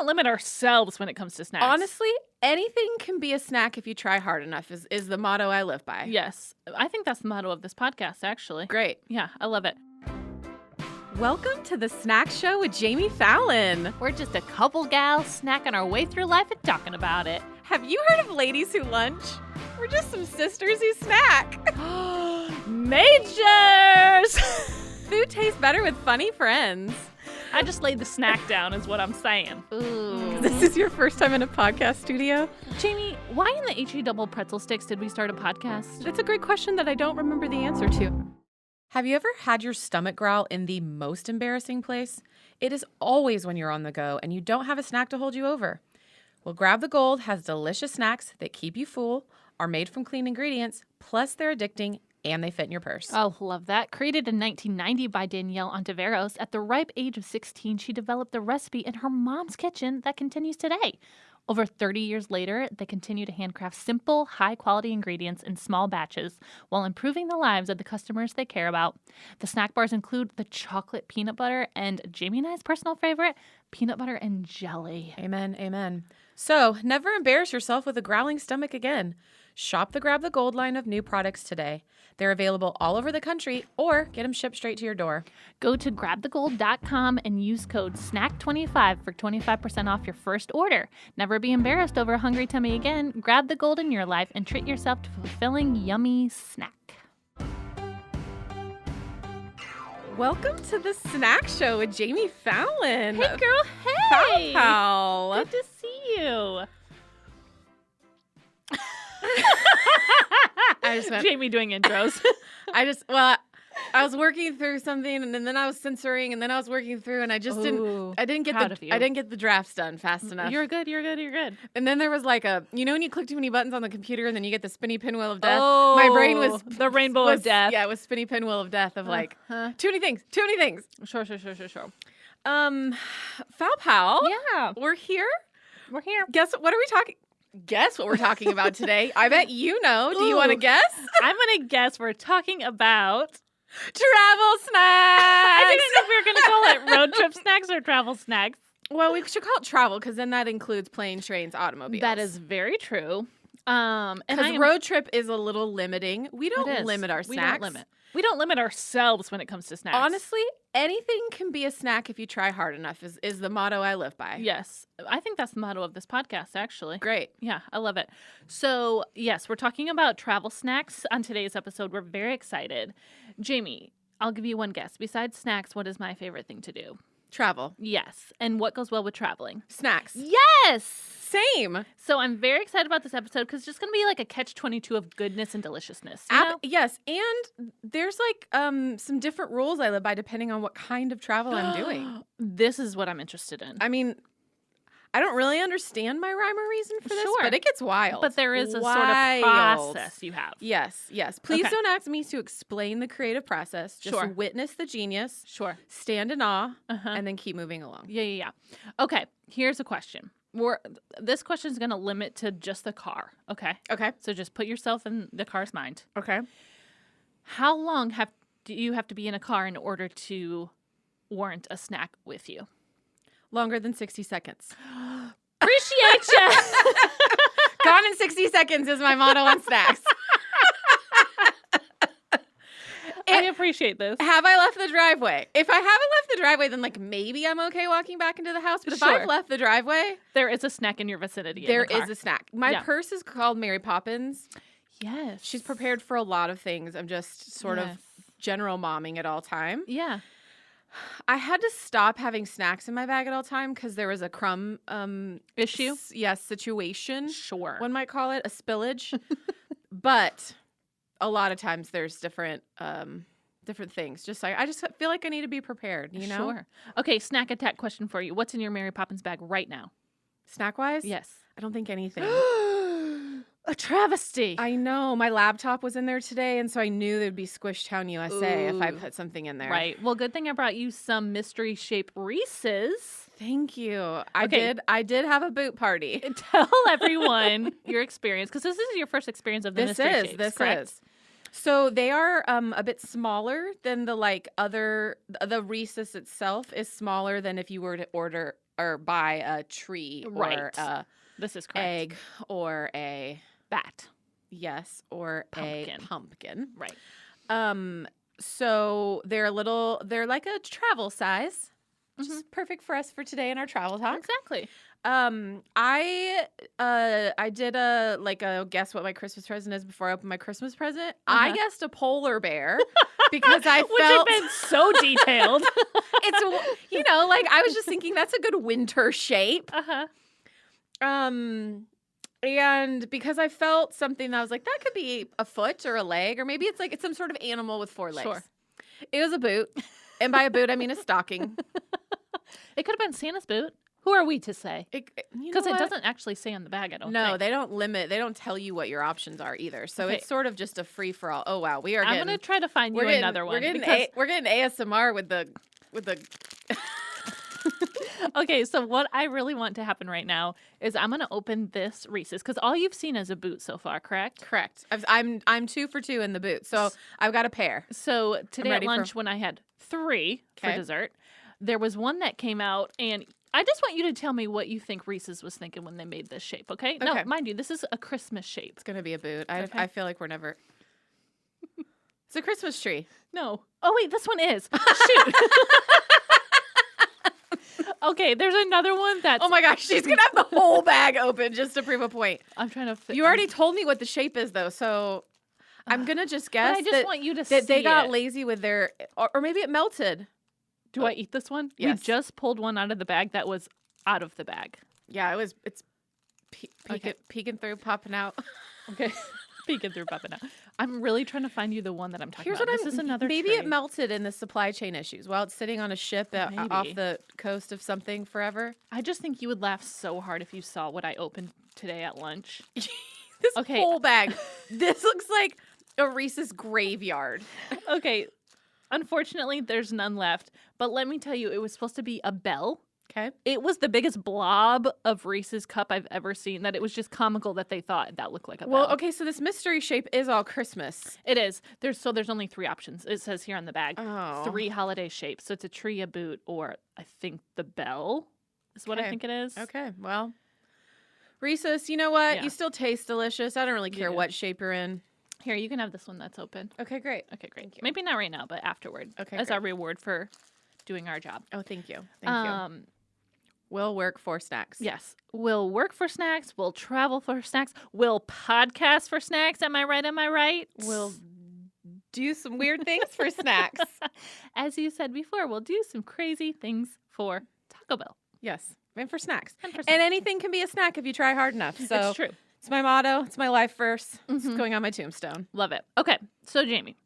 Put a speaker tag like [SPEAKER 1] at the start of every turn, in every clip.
[SPEAKER 1] don't limit ourselves when it comes to snacks.
[SPEAKER 2] Honestly, anything can be a snack if you try hard enough is the motto I live by.
[SPEAKER 1] Yes. I think that's the motto of this podcast, actually.
[SPEAKER 2] Great.
[SPEAKER 1] Yeah, I love it.
[SPEAKER 2] Welcome to the Snack Show with Jami Fallon.
[SPEAKER 1] We're just a couple gals snacking our way through life and talking about it.
[SPEAKER 2] Have you heard of ladies who lunch? We're just some sisters who snack.
[SPEAKER 1] Majors!
[SPEAKER 2] Food tastes better with funny friends.
[SPEAKER 1] I just laid the snack down is what I'm saying.
[SPEAKER 2] Ooh. This is your first time in a podcast studio?
[SPEAKER 1] Jamie, why in the HE double pretzel sticks did we start a podcast?
[SPEAKER 2] It's a great question that I don't remember the answer to. Have you ever had your stomach growl in the most embarrassing place? It is always when you're on the go and you don't have a snack to hold you over. Well, Grab the Gold has delicious snacks that keep you full, are made from clean ingredients, plus they're addicting and they fit in your purse.
[SPEAKER 1] Oh, love that. Created in 1990 by Danielle Ontiveros, at the ripe age of 16, she developed the recipe in her mom's kitchen that continues today. Over 30 years later, they continue to handcraft simple, high-quality ingredients in small batches while improving the lives of the customers they care about. The snack bars include the chocolate peanut butter and Jamie and I's personal favorite, peanut butter and jelly.
[SPEAKER 2] Amen, amen. So, never embarrass yourself with a growling stomach again. Shop the Grab the Gold line of new products today. They're available all over the country or get them shipped straight to your door.
[SPEAKER 1] Go to grabthegold.com and use code SNACK25 for 25% off your first order. Never be embarrassed over a hungry tummy again. Grab the gold in your life and treat yourself to a fulfilling, yummy snack.
[SPEAKER 2] Welcome to the Snack Show with Jami Fallon.
[SPEAKER 1] Hey, girl. Hey.
[SPEAKER 2] Pal.
[SPEAKER 1] Good to see you.
[SPEAKER 2] I just went,
[SPEAKER 1] Jamie doing intros.
[SPEAKER 2] I was working through something and then I was censoring and then I was working through and I just didn't get the drafts done fast enough.
[SPEAKER 1] You're good.
[SPEAKER 2] And then there was like when you click too many buttons on the computer and then you get the spinny pinwheel of death.
[SPEAKER 1] Oh,
[SPEAKER 2] my brain was
[SPEAKER 1] the rainbow of death.
[SPEAKER 2] Yeah, it was spinny pinwheel of death of too many things.
[SPEAKER 1] Sure.
[SPEAKER 2] Foul Pal.
[SPEAKER 1] Yeah.
[SPEAKER 2] We're here.
[SPEAKER 1] Guess
[SPEAKER 2] what we're talking about today? I bet you know. Do you want to guess?
[SPEAKER 1] I'm going to guess we're talking about
[SPEAKER 2] travel snacks.
[SPEAKER 1] I didn't know if we were going to call it road trip snacks or travel snacks.
[SPEAKER 2] Well, we should call it travel because then that includes planes, trains, automobiles.
[SPEAKER 1] That is very true.
[SPEAKER 2] Because road trip is a little limiting. We don't limit our snacks.
[SPEAKER 1] We don't limit ourselves when it comes to snacks.
[SPEAKER 2] Honestly, anything can be a snack if you try hard enough is the motto I live by.
[SPEAKER 1] Yes. I think that's the motto of this podcast, actually.
[SPEAKER 2] Great.
[SPEAKER 1] Yeah, I love it. So, yes, we're talking about travel snacks on today's episode. We're very excited. Jamie, I'll give you one guess. Besides snacks, what is my favorite thing to do?
[SPEAKER 2] Travel.
[SPEAKER 1] Yes. And what goes well with traveling?
[SPEAKER 2] Snacks.
[SPEAKER 1] Yes!
[SPEAKER 2] Same.
[SPEAKER 1] So I'm very excited about this episode because it's just going to be like a catch-22 of goodness and deliciousness. You know?
[SPEAKER 2] Yes. And there's some different rules I live by depending on what kind of travel I'm doing.
[SPEAKER 1] This is what I'm interested in.
[SPEAKER 2] I mean, I don't really understand my rhyme or reason for this, but it gets wild.
[SPEAKER 1] But there is a sort of process you have.
[SPEAKER 2] Yes. Please don't ask me to explain the creative process. Just witness the genius.
[SPEAKER 1] Sure.
[SPEAKER 2] Stand in awe, and then keep moving along.
[SPEAKER 1] Yeah. Okay, here's a question. This question is going to limit to just the car, okay?
[SPEAKER 2] Okay.
[SPEAKER 1] So just put yourself in the car's mind.
[SPEAKER 2] Okay.
[SPEAKER 1] How long do you have to be in a car in order to warrant a snack with you?
[SPEAKER 2] Longer than 60 seconds.
[SPEAKER 1] Appreciate you.
[SPEAKER 2] Gone in 60 seconds is my motto on snacks.
[SPEAKER 1] I appreciate this.
[SPEAKER 2] Have I left the driveway? If I haven't left the driveway, then maybe I'm okay walking back into the house. But if I've left the driveway,
[SPEAKER 1] there is a snack in your vicinity.
[SPEAKER 2] There is a snack. My purse is called Mary Poppins.
[SPEAKER 1] Yes.
[SPEAKER 2] She's prepared for a lot of things. I'm just sort of general momming at all time.
[SPEAKER 1] Yeah.
[SPEAKER 2] I had to stop having snacks in my bag at all time because there was a crumb
[SPEAKER 1] issue.
[SPEAKER 2] Situation.
[SPEAKER 1] Sure.
[SPEAKER 2] One might call it a spillage. But a lot of times there's different things. I just feel like I need to be prepared, you know?
[SPEAKER 1] Sure. Okay, snack attack question for you. What's in your Mary Poppins bag right now?
[SPEAKER 2] Snack-wise?
[SPEAKER 1] Yes.
[SPEAKER 2] I don't think anything.
[SPEAKER 1] A travesty.
[SPEAKER 2] I know. My laptop was in there today, and so I knew there'd be Squish Town USA if I put something in there.
[SPEAKER 1] Right. Well, good thing I brought you some mystery shape Reese's.
[SPEAKER 2] Thank you. I did have a boot party.
[SPEAKER 1] Tell everyone your experience, because this is your first experience of the mystery shapes.
[SPEAKER 2] This
[SPEAKER 1] correct?
[SPEAKER 2] is. So they are a bit smaller than the Reese's itself is smaller than if you were to order or by a tree or
[SPEAKER 1] Right.
[SPEAKER 2] a
[SPEAKER 1] This is correct.
[SPEAKER 2] egg or a
[SPEAKER 1] Bat.
[SPEAKER 2] yes or
[SPEAKER 1] Pumpkin.
[SPEAKER 2] a pumpkin.
[SPEAKER 1] Right.
[SPEAKER 2] So they're like a travel size, which is perfect for us for today in our travel talk.
[SPEAKER 1] Exactly.
[SPEAKER 2] I did a guess what my Christmas present is before I opened my Christmas present. I guessed a polar bear because I
[SPEAKER 1] Which
[SPEAKER 2] felt
[SPEAKER 1] have been so detailed.
[SPEAKER 2] it's like I was just thinking that's a good winter shape. And because I felt something that was like that could be a foot or a leg or maybe it's some sort of animal with 4 legs.
[SPEAKER 1] Sure.
[SPEAKER 2] It was a boot, and by a boot I mean a stocking.
[SPEAKER 1] It could have been Santa's boot. Who are we to say?
[SPEAKER 2] Because
[SPEAKER 1] it doesn't actually say on the bag, I don't think.
[SPEAKER 2] No, they don't tell you what your options are either. So it's sort of just a free for all. Oh wow,
[SPEAKER 1] I'm going to try to find you another one.
[SPEAKER 2] We're getting ASMR with the
[SPEAKER 1] Okay, so what I really want to happen right now is I'm going to open this Reese's because all you've seen is a boot so far, correct?
[SPEAKER 2] Correct. I'm 2 for 2 in the boot, so I've got a pair.
[SPEAKER 1] So today at lunch when I had 3 for dessert, there was one that came out, and I just want you to tell me what you think Reese's was thinking when they made this shape, okay? No, mind you, this is a Christmas shape.
[SPEAKER 2] It's going to be a boot. I feel like we're never... It's a Christmas tree.
[SPEAKER 1] No. Oh, wait, this one is. Shoot. Okay, there's another one that's...
[SPEAKER 2] Oh my gosh, she's going to have the whole bag open just to prove a point.
[SPEAKER 1] I'm trying to...
[SPEAKER 2] You already told me what the shape is, though, so I'm going to just guess
[SPEAKER 1] I just want you to see
[SPEAKER 2] that they got lazy with their... Or maybe it melted.
[SPEAKER 1] Do I eat this one?
[SPEAKER 2] Yes.
[SPEAKER 1] We just pulled one out of the bag that was out of the bag.
[SPEAKER 2] Yeah, it's peeking through, popping out.
[SPEAKER 1] Okay. Peeking through, popping out. I'm really trying to find you the one that I'm talking about. This is another
[SPEAKER 2] Maybe
[SPEAKER 1] tray.
[SPEAKER 2] it melted in the supply chain issues while it's sitting on a ship off the coast of something forever.
[SPEAKER 1] I just think you would laugh so hard if you saw what I opened today at lunch.
[SPEAKER 2] This whole bag. This looks like a Reese's graveyard.
[SPEAKER 1] Okay. Unfortunately, there's none left. But let me tell you, it was supposed to be a bell.
[SPEAKER 2] Okay.
[SPEAKER 1] It was the biggest blob of Reese's cup I've ever seen, that it was just comical that they thought that looked like a bell.
[SPEAKER 2] Well, okay, so this mystery shape is all Christmas.
[SPEAKER 1] It is. There's only 3 options. It says here on the bag.
[SPEAKER 2] Oh.
[SPEAKER 1] 3 holiday shapes. So it's a tree, a boot, or I think the bell is what I think it is.
[SPEAKER 2] Okay, well. Reese's, you know what?
[SPEAKER 1] Yeah.
[SPEAKER 2] You still taste delicious. I don't really care what shape you're in.
[SPEAKER 1] Here, you can have this one that's open.
[SPEAKER 2] Okay, great.
[SPEAKER 1] Okay, great. Maybe not right now, but afterward.
[SPEAKER 2] Okay,
[SPEAKER 1] as our reward for doing our job.
[SPEAKER 2] Oh, thank you. Thank you. We'll work for snacks.
[SPEAKER 1] Yes. We'll work for snacks. We'll travel for snacks. We'll podcast for snacks. Am I right? Am I right?
[SPEAKER 2] We'll do some weird things for snacks.
[SPEAKER 1] As you said before, we'll do some crazy things for Taco Bell.
[SPEAKER 2] Yes. And for snacks. And anything can be a snack if you try hard enough. So
[SPEAKER 1] it's true.
[SPEAKER 2] It's my motto. It's my life verse. It's going on my tombstone.
[SPEAKER 1] Love it. Okay. So, Jamie,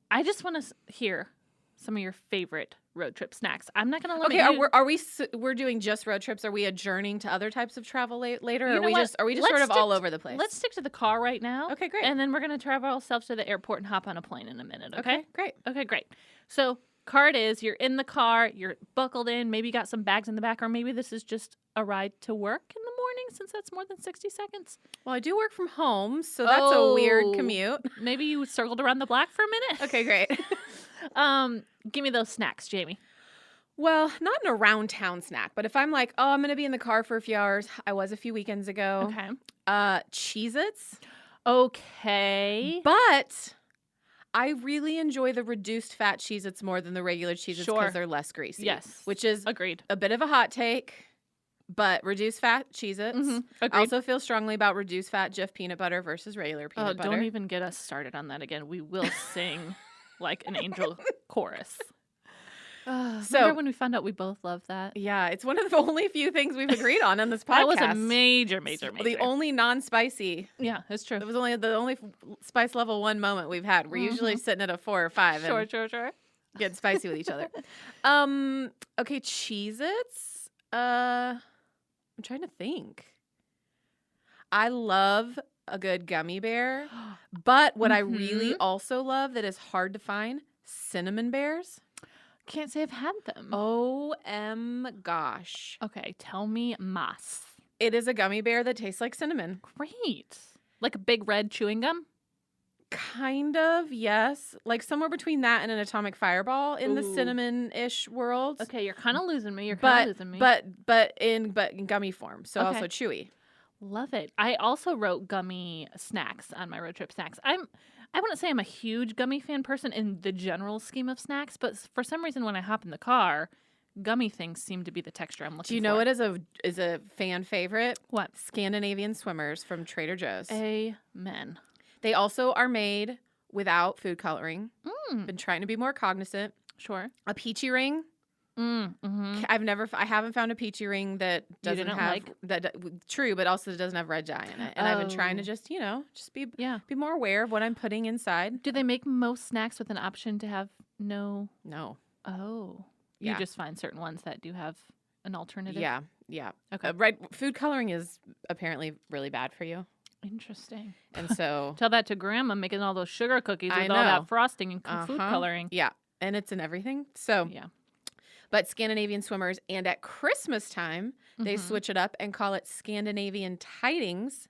[SPEAKER 1] I just want to hear some of your favorite road trip snacks. I'm not going to limit you.
[SPEAKER 2] Okay, we're doing just road trips? Are we adjourning to other types of travel later? Or are we just sort of all over the place?
[SPEAKER 1] Let's stick to the car right now.
[SPEAKER 2] Okay, great.
[SPEAKER 1] And then we're going to travel ourselves to the airport and hop on a plane in a minute, okay?
[SPEAKER 2] Great.
[SPEAKER 1] Okay, great. So, car it is. You're in the car. You're buckled in. Maybe you got some bags in the back, or maybe this is just a ride to work in the morning since that's more than 60 seconds.
[SPEAKER 2] Well, I do work from home, so that's a weird commute.
[SPEAKER 1] Maybe you circled around the block for a minute.
[SPEAKER 2] Okay, great.
[SPEAKER 1] Give me those snacks, Jamie.
[SPEAKER 2] Well, not an around town snack, but if I'm like, oh, I'm going to be in the car for a few hours. I was a few weekends ago.
[SPEAKER 1] Okay.
[SPEAKER 2] Cheez Its.
[SPEAKER 1] Okay.
[SPEAKER 2] But I really enjoy the reduced fat Cheez Its more than the regular Cheez Its because they're less greasy.
[SPEAKER 1] Yes.
[SPEAKER 2] Which is
[SPEAKER 1] agreed.
[SPEAKER 2] A bit of a hot take, but reduced fat Cheez Its. I also feel strongly about reduced fat Jif peanut butter versus regular peanut butter.
[SPEAKER 1] Don't even get us started on that again. We will sing like an angel chorus. Remember when we found out we both love that?
[SPEAKER 2] Yeah, it's one of the only few things we've agreed on this podcast.
[SPEAKER 1] That was a major.
[SPEAKER 2] The only non-spicy.
[SPEAKER 1] Yeah, it's true.
[SPEAKER 2] It was the only spice level 1 moment we've had. We're usually sitting at a 4 or 5.
[SPEAKER 1] Sure.
[SPEAKER 2] Getting spicy with each other. Okay, Cheez Its. I'm trying to think. I love a good gummy bear, but what I really also love that is hard to find, cinnamon bears.
[SPEAKER 1] Can't say I've had them.
[SPEAKER 2] Gosh.
[SPEAKER 1] Okay, tell me más.
[SPEAKER 2] It is a gummy bear that tastes like cinnamon.
[SPEAKER 1] Great. Like a big red chewing gum?
[SPEAKER 2] Kind of, yes. Like somewhere between that and an atomic fireball in the
[SPEAKER 1] Ooh.
[SPEAKER 2] cinnamon-ish world.
[SPEAKER 1] Okay, you're kind of losing me. You're kind of losing me.
[SPEAKER 2] But in gummy form, so
[SPEAKER 1] Okay.
[SPEAKER 2] also chewy.
[SPEAKER 1] Love it. I also wrote gummy snacks on my road trip snacks. I wouldn't say I'm a huge gummy fan person in the general scheme of snacks, but for some reason when I hop in the car, gummy things seem to be the texture I'm looking for.
[SPEAKER 2] Do you know what is a fan favorite?
[SPEAKER 1] What?
[SPEAKER 2] Scandinavian swimmers from Trader Joe's.
[SPEAKER 1] Amen.
[SPEAKER 2] They also are made without food coloring.
[SPEAKER 1] Mm.
[SPEAKER 2] Been trying to be more cognizant.
[SPEAKER 1] Sure.
[SPEAKER 2] A peachy ring.
[SPEAKER 1] Mm-hmm.
[SPEAKER 2] I haven't found a peachy ring that doesn't have
[SPEAKER 1] like?
[SPEAKER 2] true, but also that doesn't have red dye in it. And I've been trying to just be more aware of what I'm putting inside.
[SPEAKER 1] Do they make most snacks with an option to have no?
[SPEAKER 2] No.
[SPEAKER 1] Oh.
[SPEAKER 2] Yeah.
[SPEAKER 1] You just find certain ones that do have an alternative.
[SPEAKER 2] Yeah.
[SPEAKER 1] Okay.
[SPEAKER 2] Right. Food coloring is apparently really bad for you.
[SPEAKER 1] Interesting.
[SPEAKER 2] And so
[SPEAKER 1] Tell that to Grandma making all those sugar cookies with all that frosting and food coloring.
[SPEAKER 2] Yeah. And it's in everything. So
[SPEAKER 1] yeah.
[SPEAKER 2] But Scandinavian swimmers, and at Christmas time, they switch it up and call it Scandinavian tidings.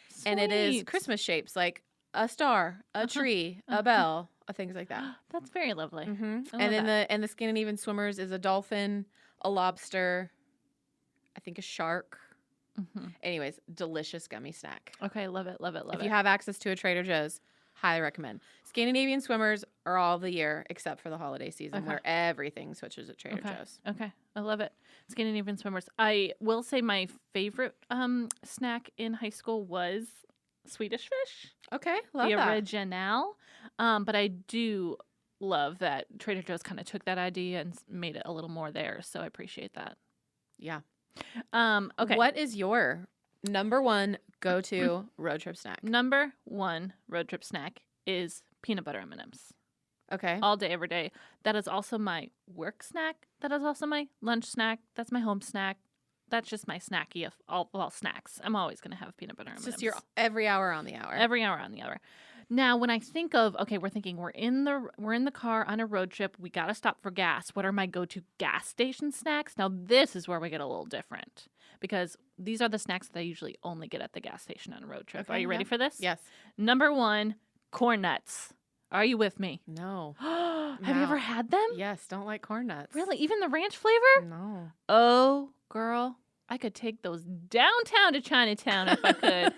[SPEAKER 1] Sweet.
[SPEAKER 2] And it is Christmas shapes like a star, a tree, a bell, things like that.
[SPEAKER 1] That's very lovely.
[SPEAKER 2] Mm-hmm.
[SPEAKER 1] I
[SPEAKER 2] And
[SPEAKER 1] love
[SPEAKER 2] then the Scandinavian swimmers is a dolphin, a lobster, I think a shark.
[SPEAKER 1] Mm-hmm.
[SPEAKER 2] Anyways, delicious gummy snack.
[SPEAKER 1] Okay, love it, love it, love it.
[SPEAKER 2] If you have access to a Trader Joe's, highly recommend. Scandinavian swimmers are all the year except for the holiday season where everything switches at Trader Joe's.
[SPEAKER 1] Okay, I love it. Scandinavian swimmers. I will say my favorite snack in high school was Swedish fish.
[SPEAKER 2] Okay, love
[SPEAKER 1] the
[SPEAKER 2] that.
[SPEAKER 1] original. But I do love that Trader Joe's kind of took that idea and made it a little more theirs. So I appreciate that.
[SPEAKER 2] Yeah.
[SPEAKER 1] Okay.
[SPEAKER 2] What is your number one go-to road trip snack?
[SPEAKER 1] Number one road trip snack is peanut butter M&Ms.
[SPEAKER 2] Okay.
[SPEAKER 1] All day, every day. That is also my work snack. That is also my lunch snack. That's my home snack. That's just my snacky of all snacks. I'm always going to have peanut butter M&Ms.
[SPEAKER 2] It's just your every hour on the hour.
[SPEAKER 1] Every hour on the hour. Now, when I think of, okay, we're in the car on a road trip. We got to stop for gas. What are my go-to gas station snacks? Now, this is where we get a little different because these are the snacks that I usually only get at the gas station on a road trip.
[SPEAKER 2] Okay,
[SPEAKER 1] Are you ready for this?
[SPEAKER 2] Yes.
[SPEAKER 1] Number one, corn nuts. Are you with me?
[SPEAKER 2] No.
[SPEAKER 1] Have you ever had them?
[SPEAKER 2] Yes. Don't like corn nuts.
[SPEAKER 1] Really? Even the ranch flavor?
[SPEAKER 2] No.
[SPEAKER 1] Oh, girl. I could take those downtown to Chinatown if I could.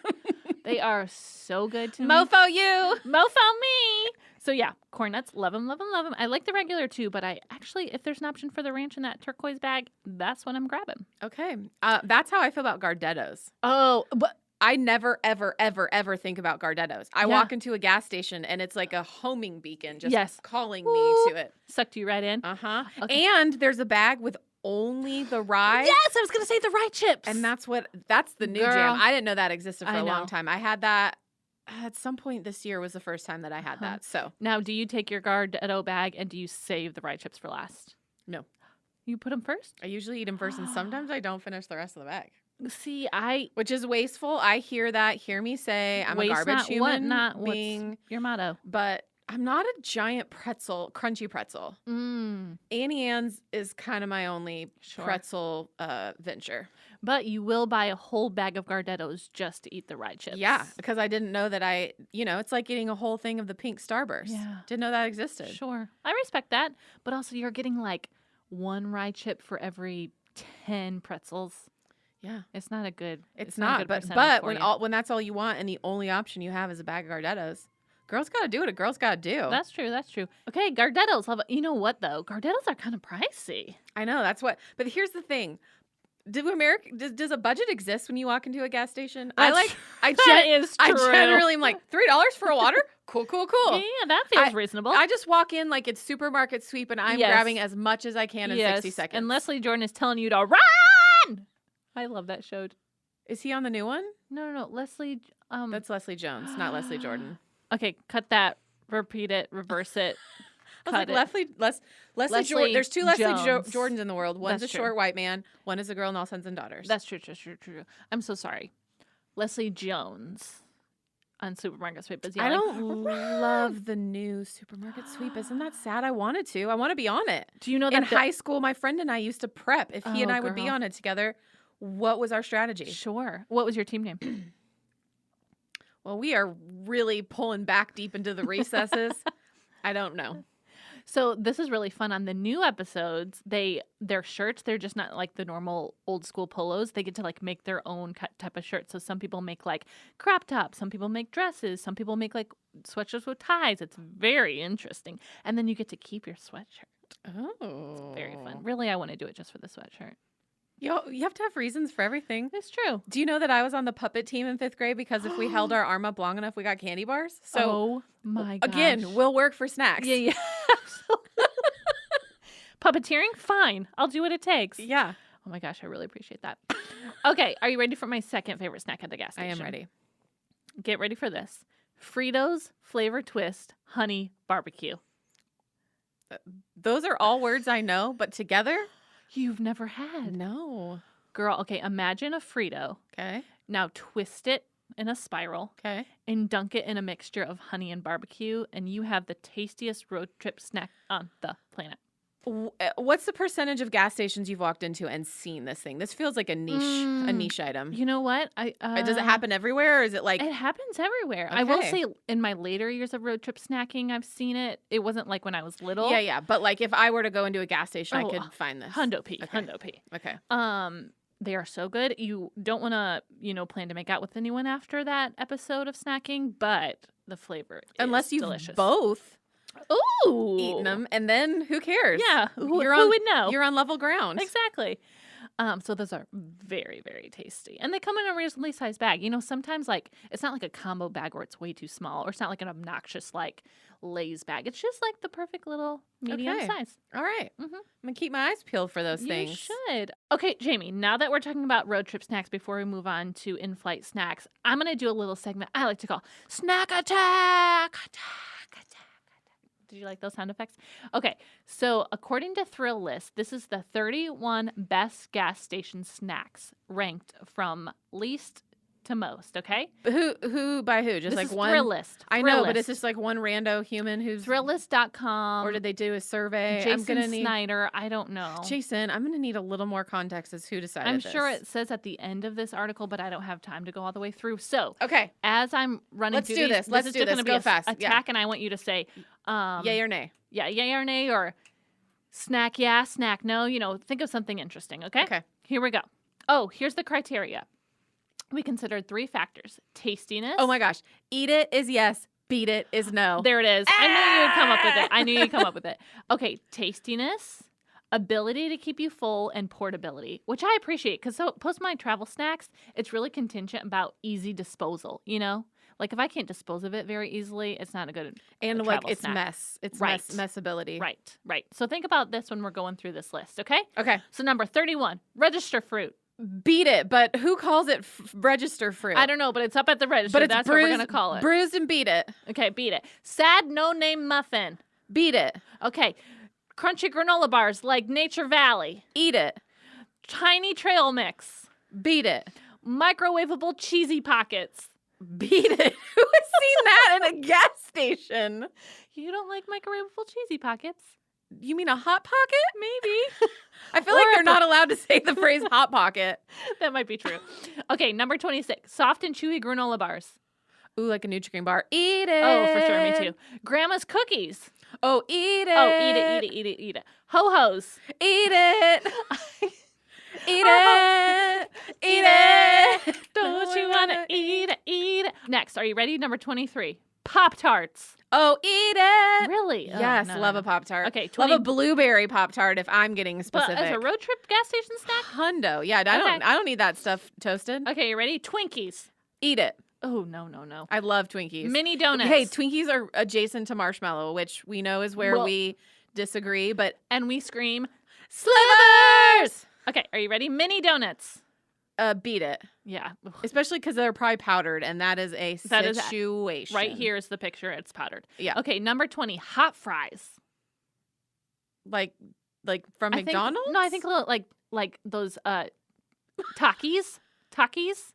[SPEAKER 1] They are so good to me.
[SPEAKER 2] Mofo you.
[SPEAKER 1] Mofo me. So yeah, corn nuts, love them, love them, love them. I like the regular too, but I actually, if there's an option for the ranch in that turquoise bag, that's what I'm grabbing.
[SPEAKER 2] Okay. That's how I feel about Gardettos.
[SPEAKER 1] Oh, but
[SPEAKER 2] I never, ever, ever, ever think about Gardettos. I walk into a gas station and it's like a homing beacon just calling me to it.
[SPEAKER 1] Sucked you right in.
[SPEAKER 2] Uh-huh.
[SPEAKER 1] Okay.
[SPEAKER 2] And there's a bag with only the rye.
[SPEAKER 1] Yes, I was going to say the rye chips.
[SPEAKER 2] And that's the new
[SPEAKER 1] Girl.
[SPEAKER 2] jam. I didn't know that existed for
[SPEAKER 1] I
[SPEAKER 2] a long
[SPEAKER 1] know.
[SPEAKER 2] time. I had that at some point this year was the first time that I had that. So
[SPEAKER 1] Now, do you take your Gardetto bag and do you save the rye chips for last?
[SPEAKER 2] no,
[SPEAKER 1] You put them first?
[SPEAKER 2] I usually eat them first and sometimes I don't finish the rest of the bag.
[SPEAKER 1] See,
[SPEAKER 2] Which is wasteful. I hear that. Hear me say I'm
[SPEAKER 1] waste
[SPEAKER 2] a garbage
[SPEAKER 1] not,
[SPEAKER 2] human
[SPEAKER 1] not
[SPEAKER 2] being.
[SPEAKER 1] what's your motto?
[SPEAKER 2] But I'm not a giant crunchy pretzel. Annie Ann's is kind of my only pretzel venture.
[SPEAKER 1] But you will buy a whole bag of Gardettos just to eat the rye chips.
[SPEAKER 2] Yeah, because I didn't know that it's like eating a whole thing of the pink Starburst.
[SPEAKER 1] Yeah.
[SPEAKER 2] Didn't know that existed.
[SPEAKER 1] Sure. I respect that. But also you're getting like one rye chip for every 10 pretzels.
[SPEAKER 2] Yeah.
[SPEAKER 1] It's not a good
[SPEAKER 2] It's
[SPEAKER 1] not a
[SPEAKER 2] not.
[SPEAKER 1] good
[SPEAKER 2] But
[SPEAKER 1] percentage for
[SPEAKER 2] when
[SPEAKER 1] you.
[SPEAKER 2] when that's all you want and the only option you have is a bag of Gardettos, girls got to do what a girl's got to do.
[SPEAKER 1] That's true. That's true. Okay, Gardettos. You know what though? Gardettos are kind of pricey.
[SPEAKER 2] I know. That's what. But here's the thing. Does a budget exist when you walk into a gas station?
[SPEAKER 1] That
[SPEAKER 2] I
[SPEAKER 1] is
[SPEAKER 2] I
[SPEAKER 1] true.
[SPEAKER 2] generally am like $3 for a water. Cool.
[SPEAKER 1] Yeah, that feels reasonable.
[SPEAKER 2] I just walk in like it's supermarket sweep and I'm grabbing as much as I can in 60 seconds.
[SPEAKER 1] And Leslie Jordan is telling you to run. I love that show.
[SPEAKER 2] Is he on the new one?
[SPEAKER 1] No. Leslie.
[SPEAKER 2] That's Leslie Jones, not Leslie Jordan.
[SPEAKER 1] Okay, cut that. Repeat it. Reverse it.
[SPEAKER 2] I was like, Leslie Jordan. There's two Leslie Jordans in the world. One's
[SPEAKER 1] That's
[SPEAKER 2] a short white man. One is a girl in All Sons and Daughters.
[SPEAKER 1] That's true. I'm so sorry. Leslie Jones on Supermarket Sweep is yelling.
[SPEAKER 2] I don't love the new Supermarket Sweep. Isn't that sad? I wanted to. I want to be on it.
[SPEAKER 1] Do you know that
[SPEAKER 2] in high school, my friend and I used to prep. If he and I would be
[SPEAKER 1] girl.
[SPEAKER 2] on it together, what was our strategy?
[SPEAKER 1] Sure. What was your team name?
[SPEAKER 2] Well, we are really pulling back deep into the recesses. I don't know.
[SPEAKER 1] So this is really fun. On the new episodes, their shirts, they're just not like the normal old school polos. They get to like make their own type of shirt. So some people make like crop tops, some people make dresses, some people make like sweatshirts with ties. It's very interesting. And then you get to keep your sweatshirt.
[SPEAKER 2] Oh.
[SPEAKER 1] Very fun. Really, I want to do it just for the sweatshirt.
[SPEAKER 2] You have to have reasons for everything.
[SPEAKER 1] It's true.
[SPEAKER 2] Do you know that I was on the puppet team in 5th grade because if we held our arm up long enough, we got candy bars? So
[SPEAKER 1] oh my gosh.
[SPEAKER 2] again, we'll work for snacks.
[SPEAKER 1] Yeah. Puppeteering? Fine. I'll do what it takes.
[SPEAKER 2] Yeah.
[SPEAKER 1] Oh my gosh, I really appreciate that. Okay, are you ready for my second favorite snack at the gas station?
[SPEAKER 2] I am ready.
[SPEAKER 1] Get ready for this. Fritos flavor twist honey barbecue.
[SPEAKER 2] Those are all words I know, but together?
[SPEAKER 1] You've never had.
[SPEAKER 2] No.
[SPEAKER 1] Girl, okay, imagine a Frito.
[SPEAKER 2] Okay.
[SPEAKER 1] Now twist it in a spiral.
[SPEAKER 2] Okay.
[SPEAKER 1] And dunk it in a mixture of honey and barbecue, and you have the tastiest road trip snack on the planet.
[SPEAKER 2] What's the percentage of gas stations you've walked into and seen this thing? This feels like a niche item.
[SPEAKER 1] You know what?
[SPEAKER 2] Does it happen everywhere, or is it like...
[SPEAKER 1] It happens everywhere.
[SPEAKER 2] Okay.
[SPEAKER 1] I will say in my later years of road trip snacking, I've seen it. It wasn't like when I was little.
[SPEAKER 2] Yeah. But like if I were to go into a gas station, I could find this.
[SPEAKER 1] Hundo P.
[SPEAKER 2] Okay.
[SPEAKER 1] Hundo P.
[SPEAKER 2] Okay.
[SPEAKER 1] They are so good. You don't want to, plan to make out with anyone after that episode of snacking, but the flavor
[SPEAKER 2] Unless
[SPEAKER 1] is
[SPEAKER 2] you've
[SPEAKER 1] delicious.
[SPEAKER 2] both
[SPEAKER 1] Ooh.
[SPEAKER 2] eaten them, and then who cares?
[SPEAKER 1] Yeah. Who would know?
[SPEAKER 2] You're on level ground.
[SPEAKER 1] Exactly. So those are very, very tasty. And they come in a reasonably sized bag. Sometimes like it's not like a combo bag where it's way too small, or it's not like an obnoxious like Lay's bag. It's just like the perfect little medium size.
[SPEAKER 2] All right.
[SPEAKER 1] Mhm.
[SPEAKER 2] I'm going to keep my eyes peeled for those
[SPEAKER 1] You
[SPEAKER 2] things.
[SPEAKER 1] should. Okay, Jamie, now that we're talking about road trip snacks before we move on to in-flight snacks, I'm going to do a little segment I like to call Snack Attack. Did you like those sound effects? Okay, so according to Thrill List, this is the 31 best gas station snacks ranked from least to most, okay?
[SPEAKER 2] Who by who? Just
[SPEAKER 1] This
[SPEAKER 2] like
[SPEAKER 1] is
[SPEAKER 2] one?
[SPEAKER 1] Thrill List.
[SPEAKER 2] I
[SPEAKER 1] Thrill
[SPEAKER 2] know,
[SPEAKER 1] List.
[SPEAKER 2] but it's just like one rando human who's...
[SPEAKER 1] Thrillist.com.
[SPEAKER 2] Or did they do a survey?
[SPEAKER 1] Jason Snyder, I don't know.
[SPEAKER 2] Jason, I'm going to need a little more context as who decided
[SPEAKER 1] I'm
[SPEAKER 2] this.
[SPEAKER 1] sure it says at the end of this article, but I don't have time to go all the way through. So,
[SPEAKER 2] Okay.
[SPEAKER 1] as I'm running
[SPEAKER 2] Let's
[SPEAKER 1] through
[SPEAKER 2] do
[SPEAKER 1] these,
[SPEAKER 2] this. Let's
[SPEAKER 1] is
[SPEAKER 2] do
[SPEAKER 1] just
[SPEAKER 2] this.
[SPEAKER 1] gonna be
[SPEAKER 2] Go
[SPEAKER 1] a
[SPEAKER 2] fast.
[SPEAKER 1] attack,
[SPEAKER 2] Yeah.
[SPEAKER 1] and I want you to say,
[SPEAKER 2] Yay or nay?
[SPEAKER 1] yeah, yay or nay, or snack, yeah, snack, no. Think of something interesting, okay?
[SPEAKER 2] Okay.
[SPEAKER 1] Here we go. Oh, here's the criteria. We considered 3 factors. Tastiness.
[SPEAKER 2] Oh my gosh. Eat it is yes. Beat it is no.
[SPEAKER 1] There it is. I knew you would come up with it. I knew you'd come up with it. Okay, tastiness, ability to keep you full, and portability, which I appreciate because post my travel snacks, it's really contingent about easy disposal, Like if I can't dispose of it very easily, it's not a good
[SPEAKER 2] And like it's
[SPEAKER 1] snack.
[SPEAKER 2] mess. It's
[SPEAKER 1] Right.
[SPEAKER 2] messability.
[SPEAKER 1] Right. So think about this when we're going through this list, okay?
[SPEAKER 2] Okay.
[SPEAKER 1] So number 31, register fruit.
[SPEAKER 2] Beat it, but who calls it register fruit?
[SPEAKER 1] I don't know, but it's up at the register.
[SPEAKER 2] But it's
[SPEAKER 1] That's
[SPEAKER 2] bruised,
[SPEAKER 1] what we're going to call it.
[SPEAKER 2] Bruised and beat it.
[SPEAKER 1] Okay, beat it. Sad no-name muffin.
[SPEAKER 2] Beat it.
[SPEAKER 1] Okay. Crunchy granola bars like Nature Valley.
[SPEAKER 2] Eat it.
[SPEAKER 1] Tiny trail mix.
[SPEAKER 2] Beat it.
[SPEAKER 1] Microwavable cheesy pockets.
[SPEAKER 2] Beat it. Who has seen that in a gas station?
[SPEAKER 1] You don't like microwavable cheesy pockets?
[SPEAKER 2] You mean a hot pocket?
[SPEAKER 1] Maybe.
[SPEAKER 2] I feel like they're not allowed to say the phrase hot pocket.
[SPEAKER 1] That might be true. Okay, number 26. Soft and chewy granola bars.
[SPEAKER 2] Ooh, like a Nutri-Grain bar. Eat it.
[SPEAKER 1] Oh, for sure. Me too. Grandma's cookies.
[SPEAKER 2] Oh, eat it.
[SPEAKER 1] Oh, eat it. Ho-hos.
[SPEAKER 2] Eat it. Eat it. Eat it.
[SPEAKER 1] Don't you want to eat it? Next, are you ready? Number 23. Pop-Tarts.
[SPEAKER 2] Oh, eat it.
[SPEAKER 1] Really? Oh,
[SPEAKER 2] Yes,
[SPEAKER 1] no,
[SPEAKER 2] love
[SPEAKER 1] no.
[SPEAKER 2] a Pop-Tart.
[SPEAKER 1] Okay,
[SPEAKER 2] love
[SPEAKER 1] 20
[SPEAKER 2] a blueberry Pop-Tart if I'm getting
[SPEAKER 1] But
[SPEAKER 2] specific.
[SPEAKER 1] as a road trip gas station snack?
[SPEAKER 2] Hundo. Yeah, I don't need that stuff toasted.
[SPEAKER 1] Okay, you ready? Twinkies.
[SPEAKER 2] Eat it.
[SPEAKER 1] Oh, no.
[SPEAKER 2] I love Twinkies.
[SPEAKER 1] Mini donuts.
[SPEAKER 2] Hey, Twinkies are adjacent to marshmallow, which we know is where we disagree, but
[SPEAKER 1] And we scream,
[SPEAKER 2] slivers!
[SPEAKER 1] okay, are you ready? Mini donuts.
[SPEAKER 2] Beat it.
[SPEAKER 1] Yeah.
[SPEAKER 2] Especially because they're probably powdered, and that is a situation.
[SPEAKER 1] Right here is the picture. It's powdered.
[SPEAKER 2] Yeah.
[SPEAKER 1] Okay, number 20, hot fries.
[SPEAKER 2] Like from McDonald's?
[SPEAKER 1] No, I think a little like those Takis. Takis?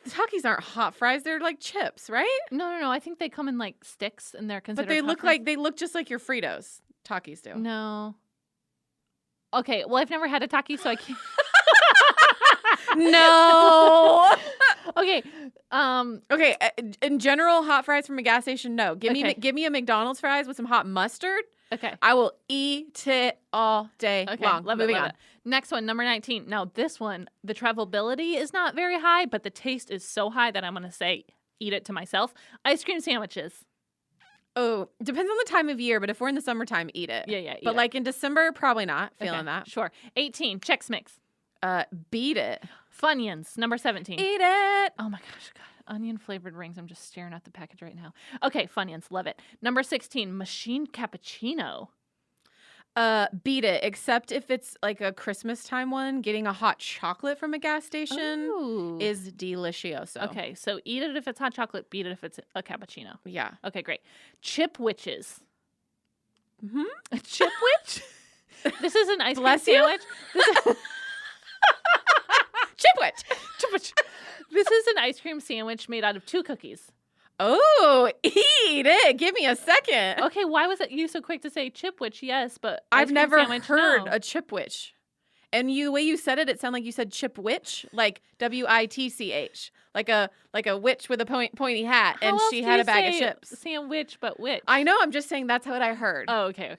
[SPEAKER 2] The Takis aren't hot fries. They're like chips, right?
[SPEAKER 1] No. I think they come in like sticks and they're considered
[SPEAKER 2] But they
[SPEAKER 1] hot
[SPEAKER 2] look
[SPEAKER 1] fries.
[SPEAKER 2] they look just like your Fritos. Takis do.
[SPEAKER 1] No. Okay, well, I've never had a Taki, so I can't.
[SPEAKER 2] No.
[SPEAKER 1] Okay.
[SPEAKER 2] Okay, in general, hot fries from a gas station, no. Give me a McDonald's fries with some hot mustard.
[SPEAKER 1] Okay.
[SPEAKER 2] I will eat it all day long.
[SPEAKER 1] Moving on. Next one, number 19. Now, this one, the travelability is not very high, but the taste is so high that I'm going to say eat it to myself. Ice cream sandwiches.
[SPEAKER 2] Oh, depends on the time of year, but if we're in the summertime, eat it.
[SPEAKER 1] Yeah.
[SPEAKER 2] But like in December, probably not feeling that.
[SPEAKER 1] Sure. 18, Chex Mix.
[SPEAKER 2] Beat it.
[SPEAKER 1] Funyuns, number 17.
[SPEAKER 2] Eat it.
[SPEAKER 1] Oh my gosh, God. Onion flavored rings. I'm just staring at the package right now. Okay, Funyuns, love it. Number 16, machine cappuccino.
[SPEAKER 2] Beat it, except if it's like a Christmas time one. Getting a hot chocolate from a gas station is delicioso.
[SPEAKER 1] Okay, so eat it if it's hot chocolate, beat it if it's a cappuccino.
[SPEAKER 2] Yeah.
[SPEAKER 1] Okay, great. Chip witches.
[SPEAKER 2] Mm-hmm.
[SPEAKER 1] A chip witch? This is an ice cream sandwich.
[SPEAKER 2] Chip witch.
[SPEAKER 1] Chip witch. This is an ice cream sandwich made out of 2 cookies.
[SPEAKER 2] Oh, eat it. Give me a second.
[SPEAKER 1] Okay, why was it you so quick to say chip witch? Yes, but
[SPEAKER 2] I've never heard
[SPEAKER 1] no.
[SPEAKER 2] a chip witch. And the way you said it sounded like you said chip witch, like WITCH, like a witch with a pointy hat,
[SPEAKER 1] How
[SPEAKER 2] and
[SPEAKER 1] else
[SPEAKER 2] she
[SPEAKER 1] do
[SPEAKER 2] had
[SPEAKER 1] you
[SPEAKER 2] a bag of
[SPEAKER 1] say
[SPEAKER 2] chips.
[SPEAKER 1] Sandwich, but witch.
[SPEAKER 2] I know. I'm just saying that's what I heard.
[SPEAKER 1] Oh, okay.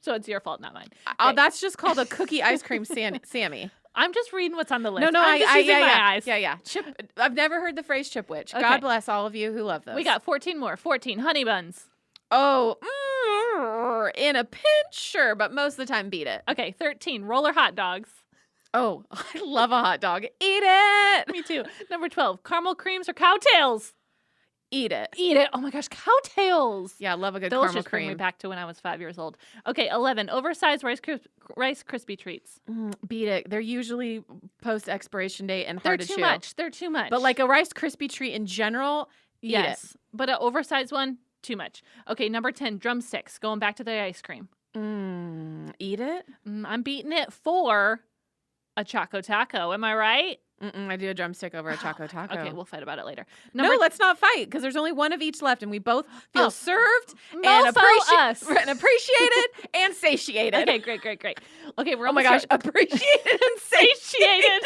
[SPEAKER 1] So it's your fault, not mine.
[SPEAKER 2] That's just called a cookie ice cream Sammy.
[SPEAKER 1] I'm just reading what's on the list.
[SPEAKER 2] No,
[SPEAKER 1] I'm just using my eyes.
[SPEAKER 2] Yeah. Chip. I've never heard the phrase chip witch.
[SPEAKER 1] Okay.
[SPEAKER 2] God bless all of you who love those.
[SPEAKER 1] We got 14 more. 14 honey buns.
[SPEAKER 2] Oh, in a pinch, sure, but most of the time, beat it.
[SPEAKER 1] Okay, 13 roller hot dogs.
[SPEAKER 2] Oh, I love a hot dog. Eat it.
[SPEAKER 1] Me too. Number 12 caramel creams or cowtails.
[SPEAKER 2] Eat it.
[SPEAKER 1] Eat it. Oh my gosh, cowtails.
[SPEAKER 2] Yeah, I love a good
[SPEAKER 1] Delicious.
[SPEAKER 2] caramel cream.
[SPEAKER 1] Bring me back to when I was 5 years old. Okay, 11 oversized Rice Krispie treats.
[SPEAKER 2] Beat it. They're usually post expiration date and hard to chew.
[SPEAKER 1] They're too much.
[SPEAKER 2] But like a Rice Krispie treat in general,
[SPEAKER 1] yes.
[SPEAKER 2] Eat it.
[SPEAKER 1] But an oversized one, too much. Okay, number 10 drumsticks. Going back to the ice cream.
[SPEAKER 2] Eat it.
[SPEAKER 1] I'm beating it for a Choco Taco. Am I right?
[SPEAKER 2] I do a drumstick over a Choco Taco.
[SPEAKER 1] Okay, we'll fight about it later.
[SPEAKER 2] No, let's not fight because there's only one of each left, and we both feel served and
[SPEAKER 1] Mofo
[SPEAKER 2] appreciated and satiated.
[SPEAKER 1] Okay, great. Okay, we're
[SPEAKER 2] oh my gosh, appreciated and
[SPEAKER 1] satiated.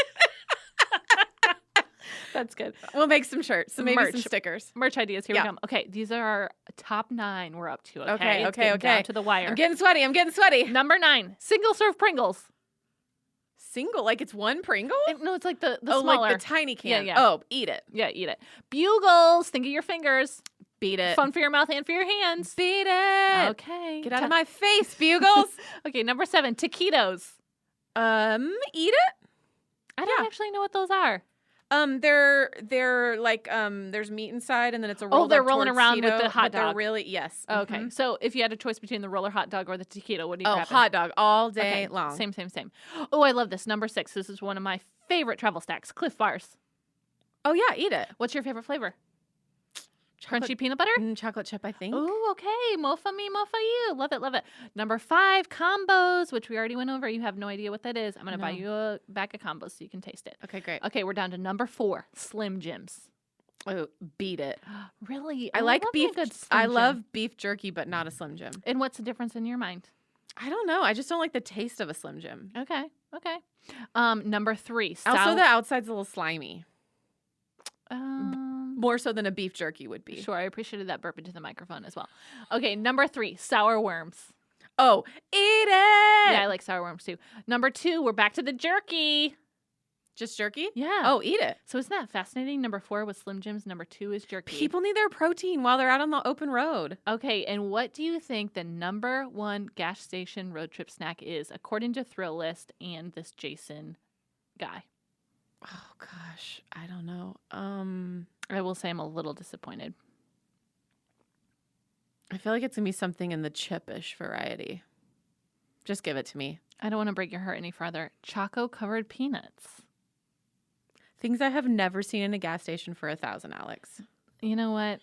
[SPEAKER 1] That's good.
[SPEAKER 2] We'll make some shirts, maybe
[SPEAKER 1] merch.
[SPEAKER 2] some stickers.
[SPEAKER 1] Merch ideas. Here we come. Okay, these are our top 9 we're up to. Okay.
[SPEAKER 2] Okay.
[SPEAKER 1] Down to the wire.
[SPEAKER 2] I'm getting sweaty.
[SPEAKER 1] Number 9, single serve Pringles.
[SPEAKER 2] Single, like it's one Pringle?
[SPEAKER 1] No, it's like the smaller.
[SPEAKER 2] Like the tiny can.
[SPEAKER 1] Yeah.
[SPEAKER 2] Oh, eat it.
[SPEAKER 1] Yeah, eat it. Bugles. Think of your fingers.
[SPEAKER 2] Beat it.
[SPEAKER 1] Fun for your mouth and for your hands.
[SPEAKER 2] Beat it.
[SPEAKER 1] Okay.
[SPEAKER 2] Get out of my face, Bugles.
[SPEAKER 1] Okay, number 7, taquitos.
[SPEAKER 2] Eat it.
[SPEAKER 1] I don't actually know what those are.
[SPEAKER 2] They're like there's meat inside and then it's a rolled
[SPEAKER 1] they're
[SPEAKER 2] up
[SPEAKER 1] rolling around with the hot
[SPEAKER 2] but they're
[SPEAKER 1] dog.
[SPEAKER 2] really yes.
[SPEAKER 1] Okay, so if you had a choice between the roller hot dog or the taquito, what do you grab?
[SPEAKER 2] Hot dog all day long.
[SPEAKER 1] Same. Oh, I love this. Number 6. This is one of my favorite travel snacks. Cliff Bars.
[SPEAKER 2] Oh yeah, eat it.
[SPEAKER 1] What's your favorite flavor? Crunchy peanut butter?
[SPEAKER 2] Chocolate chip, I think.
[SPEAKER 1] Oh, okay. Mofa me, mofa you. Love it. Number 5, combos, which we already went over. You have no idea what that is. I'm going to buy you a bag of combos so you can taste it.
[SPEAKER 2] Okay, great.
[SPEAKER 1] Okay, we're down to number 4, Slim Jims.
[SPEAKER 2] Oh, beat it.
[SPEAKER 1] Really?
[SPEAKER 2] I like beef. I
[SPEAKER 1] Jim.
[SPEAKER 2] love beef jerky, but not a Slim Jim.
[SPEAKER 1] And what's the difference in your mind?
[SPEAKER 2] I don't know. I just don't like the taste of a Slim Jim.
[SPEAKER 1] Okay. Number 3,
[SPEAKER 2] also the outside's a little slimy.
[SPEAKER 1] Um,
[SPEAKER 2] More so than a beef jerky would be.
[SPEAKER 1] Sure, I appreciated that burp into the microphone as well. Okay, number 3, sour worms.
[SPEAKER 2] Oh, eat it!
[SPEAKER 1] Yeah, I like sour worms too. Number 2, we're back to the jerky.
[SPEAKER 2] Just jerky?
[SPEAKER 1] Yeah.
[SPEAKER 2] Oh, eat it.
[SPEAKER 1] So isn't that fascinating? Number 4 was Slim Jims. Number 2 is jerky.
[SPEAKER 2] People need their protein while they're out on the open road.
[SPEAKER 1] Okay, and what do you think the number 1 gas station road trip snack is, according to Thrill List and this Jason guy?
[SPEAKER 2] Oh, gosh. I don't know.
[SPEAKER 1] I will say I'm a little disappointed.
[SPEAKER 2] I feel like it's going to be something in the chip-ish variety. Just give it to me.
[SPEAKER 1] I don't want to break your heart any farther. Choco-covered peanuts.
[SPEAKER 2] Things I have never seen in a gas station for $1,000, Alex.
[SPEAKER 1] You know what?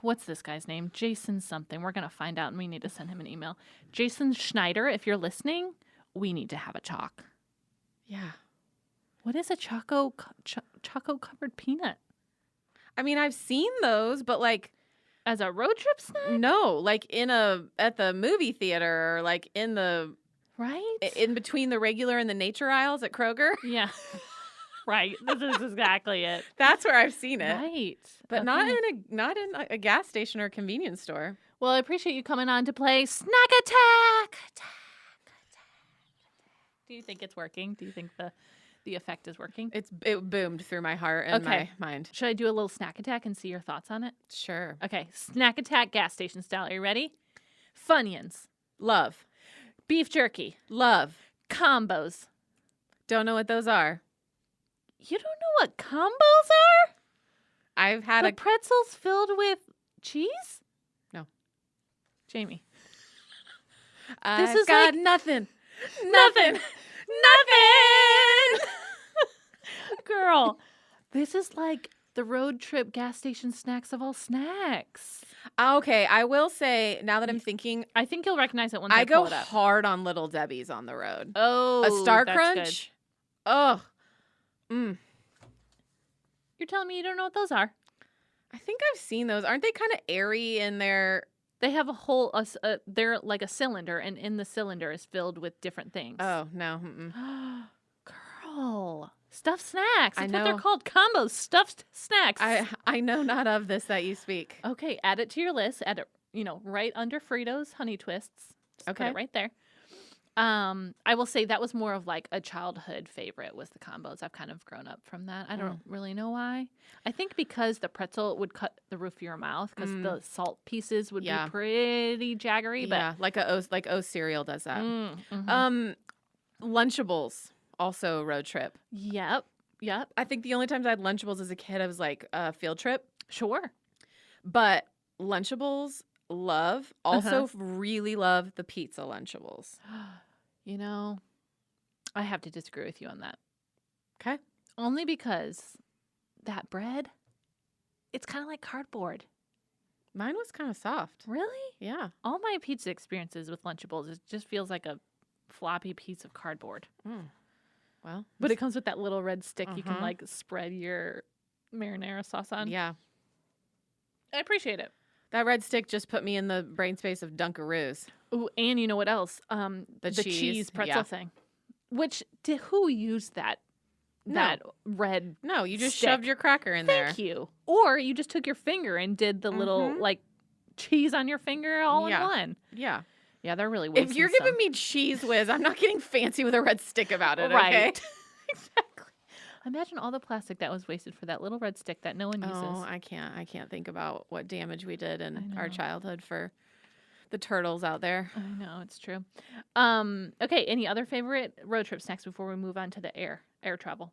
[SPEAKER 1] What's this guy's name? Jason something. We're going to find out, and we need to send him an email. Jason Schneider, if you're listening, we need to have a talk.
[SPEAKER 2] Yeah.
[SPEAKER 1] What is a choco-covered peanut?
[SPEAKER 2] I mean, I've seen those, but like...
[SPEAKER 1] As a road trip snack?
[SPEAKER 2] No, like at the movie theater, or like in the...
[SPEAKER 1] Right?
[SPEAKER 2] In between the regular and the nature aisles at Kroger.
[SPEAKER 1] Yeah. Right. This is exactly it.
[SPEAKER 2] That's where I've seen it.
[SPEAKER 1] Right.
[SPEAKER 2] But
[SPEAKER 1] Okay.
[SPEAKER 2] not in a gas station or a convenience store.
[SPEAKER 1] Well, I appreciate you coming on to play Snack Attack. Do you think it's working? Do you think the effect is working?
[SPEAKER 2] It boomed through my heart and my mind.
[SPEAKER 1] Should I do a little Snack Attack and see your thoughts on it?
[SPEAKER 2] Sure.
[SPEAKER 1] Okay. Snack Attack gas station style. Are you ready? Funyuns.
[SPEAKER 2] Love.
[SPEAKER 1] Beef jerky.
[SPEAKER 2] Love.
[SPEAKER 1] Combos.
[SPEAKER 2] Don't know what those are.
[SPEAKER 1] You don't know what combos are?
[SPEAKER 2] I've had
[SPEAKER 1] The pretzels filled with cheese?
[SPEAKER 2] No.
[SPEAKER 1] Jamie.
[SPEAKER 2] I've
[SPEAKER 1] is
[SPEAKER 2] got
[SPEAKER 1] like-
[SPEAKER 2] nothing.
[SPEAKER 1] Nothing.
[SPEAKER 2] Nothing.
[SPEAKER 1] Girl, this is like the road trip gas station snacks of all snacks.
[SPEAKER 2] Okay, I will say, now that I'm thinking,
[SPEAKER 1] I think you'll recognize it once
[SPEAKER 2] I
[SPEAKER 1] I pull
[SPEAKER 2] go
[SPEAKER 1] it up.
[SPEAKER 2] hard on Little Debbie's on the road.
[SPEAKER 1] Oh,
[SPEAKER 2] A Star
[SPEAKER 1] that's
[SPEAKER 2] Crunch?
[SPEAKER 1] good.
[SPEAKER 2] Ugh.
[SPEAKER 1] You're telling me you don't know what those are?
[SPEAKER 2] I think I've seen those. Aren't they kind of airy in their...
[SPEAKER 1] They have a whole, they're like a cylinder, and in the cylinder is filled with different things.
[SPEAKER 2] Oh, no. Mm-mm.
[SPEAKER 1] Girl, stuffed snacks. That's
[SPEAKER 2] I
[SPEAKER 1] what they're
[SPEAKER 2] know.
[SPEAKER 1] called. Combos, stuffed snacks.
[SPEAKER 2] I know not of this that you speak.
[SPEAKER 1] Okay, add it to your list. Add it, right under Fritos Honey Twists. Just put
[SPEAKER 2] Okay.
[SPEAKER 1] it right there. I will say that was more of like a childhood favorite was the combos. I've kind of grown up from that. I don't really know why. I think because the pretzel would cut the roof of your mouth because the salt pieces would be pretty jaggery.
[SPEAKER 2] Yeah, like O cereal does that.
[SPEAKER 1] But
[SPEAKER 2] Lunchables, also road trip.
[SPEAKER 1] yep.
[SPEAKER 2] I think the only times I had Lunchables as a kid, I was like a field trip.
[SPEAKER 1] Sure.
[SPEAKER 2] But Lunchables, love. Also really love the pizza Lunchables.
[SPEAKER 1] I have to disagree with you on that.
[SPEAKER 2] Okay.
[SPEAKER 1] Only because that bread, it's kind of like cardboard.
[SPEAKER 2] Mine was kind of soft.
[SPEAKER 1] Really?
[SPEAKER 2] Yeah.
[SPEAKER 1] All my pizza experiences with Lunchables, it just feels like a floppy piece of cardboard.
[SPEAKER 2] Well,
[SPEAKER 1] But it comes with that little red stick you can like spread your marinara sauce on.
[SPEAKER 2] yeah.
[SPEAKER 1] I appreciate it.
[SPEAKER 2] That red stick just put me in the brain space of Dunkaroos.
[SPEAKER 1] Ooh, and you know what else? The
[SPEAKER 2] cheese,
[SPEAKER 1] cheese pretzel
[SPEAKER 2] yeah.
[SPEAKER 1] thing. Which who used that red?
[SPEAKER 2] No, you just
[SPEAKER 1] stick?
[SPEAKER 2] shoved your cracker in there.
[SPEAKER 1] Thank you. Or you just took your finger and did the little like cheese on your finger all in one.
[SPEAKER 2] Yeah.
[SPEAKER 1] Yeah, they're really
[SPEAKER 2] If you're giving me cheese whiz, I'm not getting fancy with a red stick about it, okay?
[SPEAKER 1] Right. Exactly. Imagine all the plastic that was wasted for that little red stick that no one uses.
[SPEAKER 2] Oh, I can't think about what damage we did in
[SPEAKER 1] I
[SPEAKER 2] our
[SPEAKER 1] know.
[SPEAKER 2] childhood for the turtles out there.
[SPEAKER 1] I know, it's true. Okay, any other favorite road trip snacks before we move on to the air travel?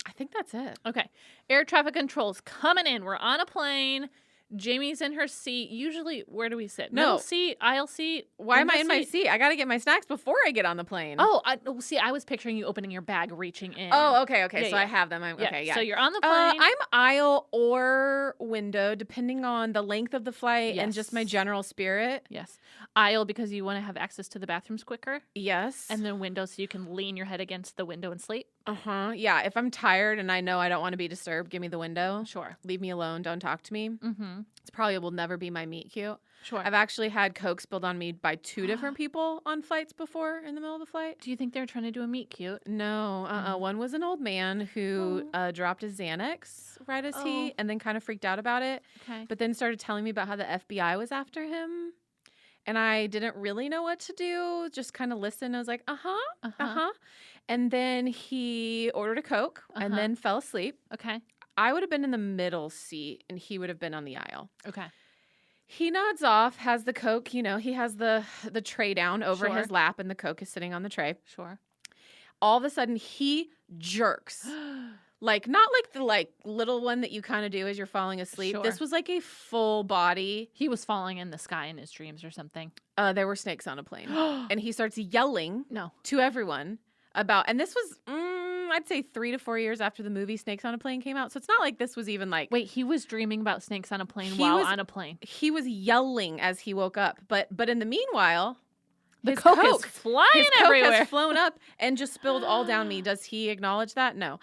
[SPEAKER 2] I think that's it.
[SPEAKER 1] Okay. Air traffic controls coming in. We're on a plane. Jamie's in her seat. Usually, where do we sit?
[SPEAKER 2] No.
[SPEAKER 1] Middle seat, aisle seat.
[SPEAKER 2] Why am I
[SPEAKER 1] window
[SPEAKER 2] in my seat? I got to get my snacks before I get on the plane.
[SPEAKER 1] Oh, see, I was picturing you opening your bag, reaching in.
[SPEAKER 2] Oh, okay.
[SPEAKER 1] Yeah,
[SPEAKER 2] So
[SPEAKER 1] yeah.
[SPEAKER 2] I have them. Okay, yeah.
[SPEAKER 1] So you're on the plane.
[SPEAKER 2] I'm aisle or window, depending on the length of the flight and just my
[SPEAKER 1] Yes.
[SPEAKER 2] general spirit.
[SPEAKER 1] Yes. Aisle because you want to have access to the bathrooms quicker.
[SPEAKER 2] Yes.
[SPEAKER 1] And then window so you can lean your head against the window and sleep.
[SPEAKER 2] Yeah. If I'm tired and I know I don't want to be disturbed, give me the window.
[SPEAKER 1] Sure.
[SPEAKER 2] Leave me alone. Don't talk to me.
[SPEAKER 1] Mm-hmm.
[SPEAKER 2] It's probably will never be my meet cute.
[SPEAKER 1] Sure.
[SPEAKER 2] I've actually had Coke spilled on me by 2 different people on flights before in the middle of the flight.
[SPEAKER 1] Do you think they're trying to do a meet cute?
[SPEAKER 2] No, One was an old man who dropped his Xanax right as he, and then kind of freaked out about it.
[SPEAKER 1] Okay.
[SPEAKER 2] But then started telling me about how the FBI was after him. And I didn't really know what to do. Just kind of listened. I was like, And then he ordered a Coke and then fell asleep.
[SPEAKER 1] Okay.
[SPEAKER 2] I would have been in the middle seat and he would have been on the aisle.
[SPEAKER 1] Okay.
[SPEAKER 2] He nods off, has the Coke, he has the tray down over
[SPEAKER 1] Sure.
[SPEAKER 2] his lap and the Coke is sitting on the tray.
[SPEAKER 1] Sure.
[SPEAKER 2] All of a sudden he jerks. Not like the little one that you kind of do as you're falling asleep.
[SPEAKER 1] Sure.
[SPEAKER 2] This was like a full body.
[SPEAKER 1] He was falling in the sky in his dreams or something.
[SPEAKER 2] There were snakes on a plane. And he starts yelling
[SPEAKER 1] No.
[SPEAKER 2] to everyone about, and this was, I'd say 3 to 4 years after the movie Snakes on a Plane came out. So it's not like this was even like.
[SPEAKER 1] Wait, he was dreaming about snakes on a plane
[SPEAKER 2] He
[SPEAKER 1] while
[SPEAKER 2] was-
[SPEAKER 1] on a plane.
[SPEAKER 2] He was yelling as he woke up. But in the meanwhile,
[SPEAKER 1] The
[SPEAKER 2] his
[SPEAKER 1] Coke is flying
[SPEAKER 2] his Coke
[SPEAKER 1] everywhere.
[SPEAKER 2] has flown up and just spilled all down me. Does he acknowledge that? No.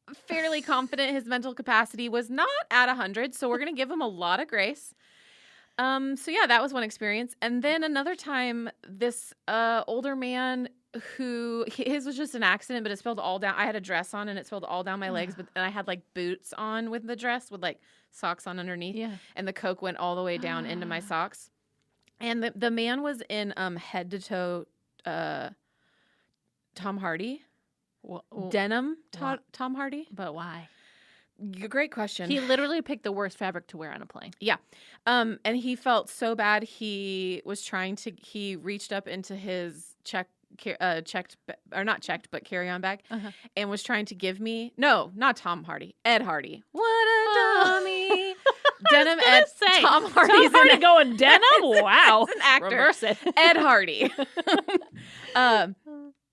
[SPEAKER 2] I'm fairly confident his mental capacity was not at 100, so we're going to give him a lot of grace. So yeah, that was one experience. And then another time, this older man his was just an accident, but it spilled all down. I had a dress on and it spilled all down my legs, and I had like boots on with the dress with like socks on underneath.
[SPEAKER 1] Yeah.
[SPEAKER 2] And the Coke went all the way down into my socks. And the man was in head to toe Tom Hardy. Denim Tom Hardy.
[SPEAKER 1] But why?
[SPEAKER 2] Great question.
[SPEAKER 1] He literally picked the worst fabric to wear on a plane.
[SPEAKER 2] Yeah. And he felt so bad. He reached up into his carry-on bag and was trying to give me, no, not Tom Hardy, Ed Hardy. What a dummy. Denim Ed. Tom Hardy's
[SPEAKER 1] going denim? Wow.
[SPEAKER 2] An actor.
[SPEAKER 1] Reverse it.
[SPEAKER 2] Ed Hardy.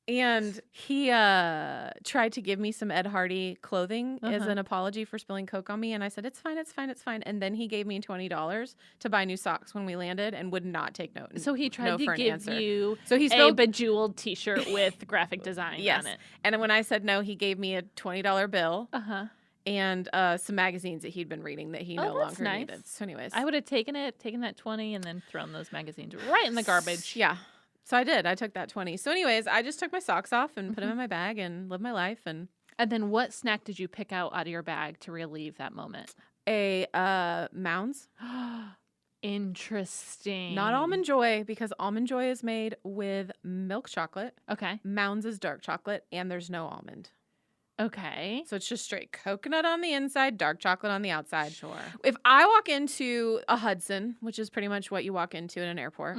[SPEAKER 2] And he tried to give me some Ed Hardy clothing as an apology for spilling Coke on me. And I said, it's fine, it's fine, it's fine. And then he gave me $20 to buy new socks when we landed and would not take note.
[SPEAKER 1] So he tried to give you a bejeweled T-shirt with graphic design on it.
[SPEAKER 2] And when I said no, he gave me a $20 bill and some magazines that he'd been reading that he no longer needed. So anyways.
[SPEAKER 1] I would have taken that 20 and then thrown those magazines right in the garbage.
[SPEAKER 2] Yeah. So I did. I took that 20. So anyways, I just took my socks off and put them in my bag and lived my life. And
[SPEAKER 1] then what snack did you pick out of your bag to relieve that moment?
[SPEAKER 2] A Mounds.
[SPEAKER 1] Interesting.
[SPEAKER 2] Not Almond Joy, because Almond Joy is made with milk chocolate.
[SPEAKER 1] Okay.
[SPEAKER 2] Mounds is dark chocolate, and there's no almond.
[SPEAKER 1] Okay.
[SPEAKER 2] So it's just straight coconut on the inside, dark chocolate on the outside.
[SPEAKER 1] Sure.
[SPEAKER 2] If I walk into a Hudson, which is pretty much what you walk into in an airport,